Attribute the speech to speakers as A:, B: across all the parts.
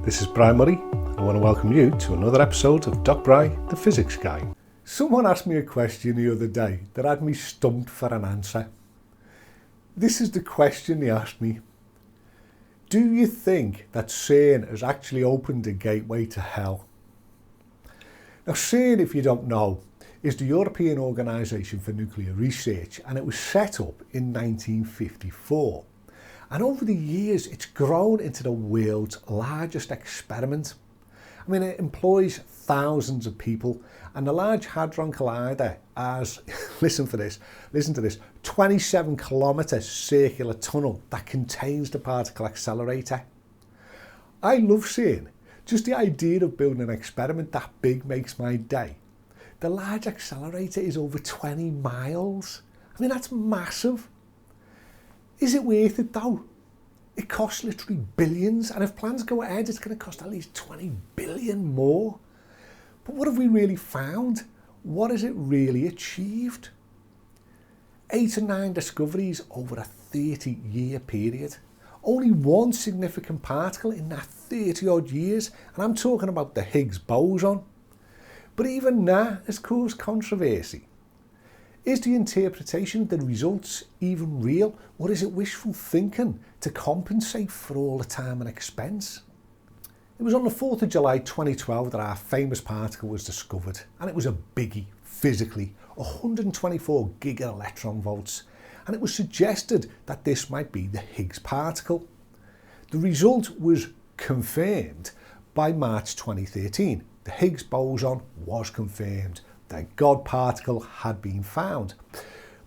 A: this is Brian Murray. I want to welcome you to another episode of Doc Bry, the Physics Guy. Someone asked me a question the other day that had me stumped for an answer. This is the question they asked me. Do you think that Cern has actually opened a gateway to hell? Now, Cern, if you don't know, is the European Organisation for Nuclear Research, and it was set up in 1954. And over the years, it's grown into the world's largest experiment. I mean, it employs thousands of people, and the Large Hadron Collider has, listen to this, 27-kilometre circular tunnel that contains the particle accelerator. I love Cern. Just the idea of building an experiment that big makes my day. The Large Accelerator is over 20 miles. I mean, that's massive. Is it worth it though? It costs literally billions, and if plans go ahead, it's going to cost at least 20 billion more. But what have we really found? What has it really achieved? 8 or 9 discoveries over a 30-year period. Only one significant particle in that 30-odd years, and I'm talking about the Higgs boson. But even that has caused controversy. Is the interpretation of the results even real, or is it wishful thinking to compensate for all the time and expense? It was on the 4th of July 2012 that our famous particle was discovered, and it was a biggie, physically, 124 giga-electron volts, and it was suggested that this might be the Higgs particle. The result was confirmed by March 2013. The Higgs boson was confirmed. The God particle had been found.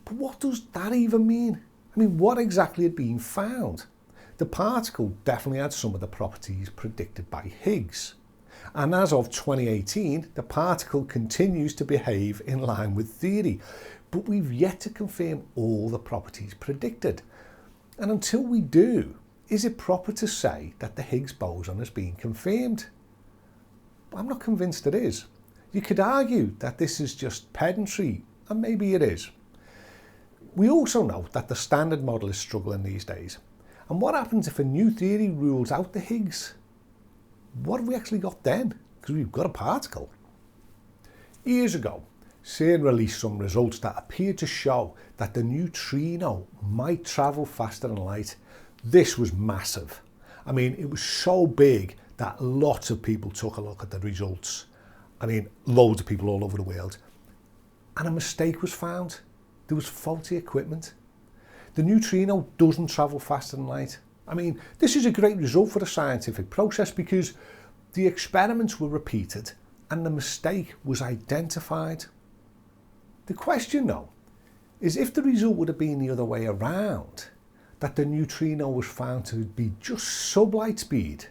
A: But what does that even mean? I mean, what exactly had been found? The particle definitely had some of the properties predicted by Higgs. And as of 2018, the particle continues to behave in line with theory. But we've yet to confirm all the properties predicted. And until we do, is it proper to say that the Higgs boson has been confirmed? I'm not convinced it is. You could argue that this is just pedantry, and maybe it is. We also know that the standard model is struggling these days. And what happens if a new theory rules out the Higgs? What have we actually got then? Because we've got a particle. Years ago, Cern released some results that appeared to show that the neutrino might travel faster than light. This was massive. I mean, it was so big that lots of people took a look at the results. I mean, loads of people all over the world. And a mistake was found. There was faulty equipment. The neutrino doesn't travel faster than light. I mean, this is a great result for the scientific process because the experiments were repeated and the mistake was identified. The question though, is if the result would have been the other way around, that the neutrino was found to be just sub-light speed,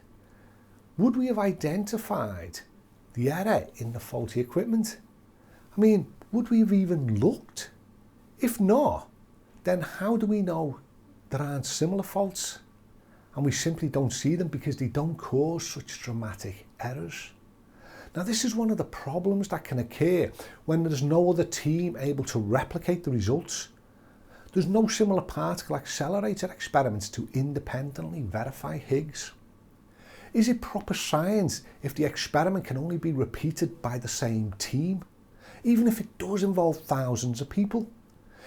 A: would we have identified the error in the faulty equipment? I mean, would we have even looked? If not, then how do we know there aren't similar faults? And we simply don't see them because they don't cause such dramatic errors. Now, this is one of the problems that can occur when there's no other team able to replicate the results. There's no similar particle accelerator experiments to independently verify Higgs. Is it proper science if the experiment can only be repeated by the same team, even if it does involve thousands of people?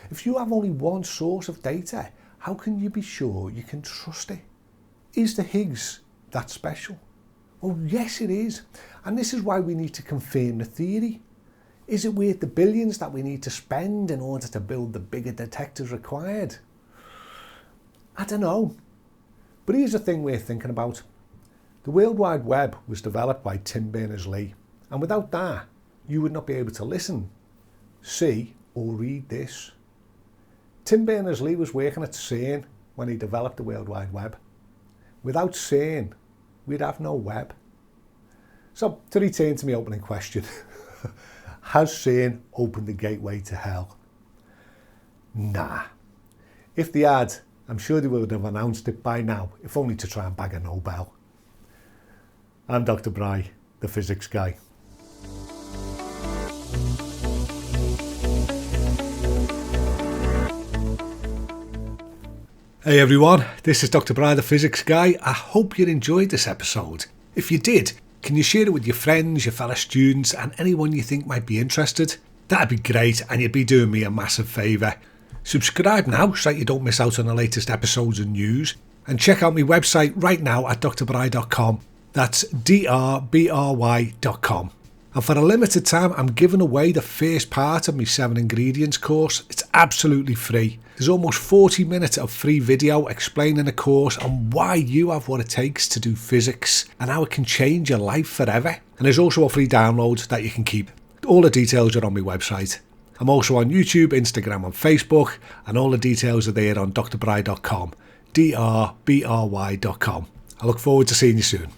A: If you have only one source of data, how can you be sure you can trust it? Is the Higgs that special? Well, yes it is, and this is why we need to confirm the theory. Is it worth the billions that we need to spend in order to build the bigger detectors required? I don't know. But here's the thing we're thinking about. The World Wide Web was developed by Tim Berners-Lee, and without that, you would not be able to listen, see, or read this. Tim Berners-Lee was working at Cern when he developed the World Wide Web. Without Cern, we'd have no web. So, to return to my opening question, has Cern opened the gateway to hell? Nah. If they had, I'm sure they would have announced it by now, if only to try and bag a Nobel. I'm Dr. Bry, the Physics Guy. Hey everyone, this is Dr. Bry, the Physics Guy. I hope you enjoyed this episode. If you did, can you share it with your friends, your fellow students, and anyone you think might be interested? That'd be great, and you'd be doing me a massive favour. Subscribe now so that you don't miss out on the latest episodes and news, and check out my website right now at drbry.com. That's drbry.com. And for a limited time, I'm giving away the first part of my 7 ingredients course. It's absolutely free. There's almost 40 minutes of free video explaining the course and why you have what it takes to do physics and how it can change your life forever. And there's also a free download that you can keep. All the details are on my website. I'm also on YouTube, Instagram and Facebook, and all the details are there on drbry.com, drbry.com. I look forward to seeing you soon.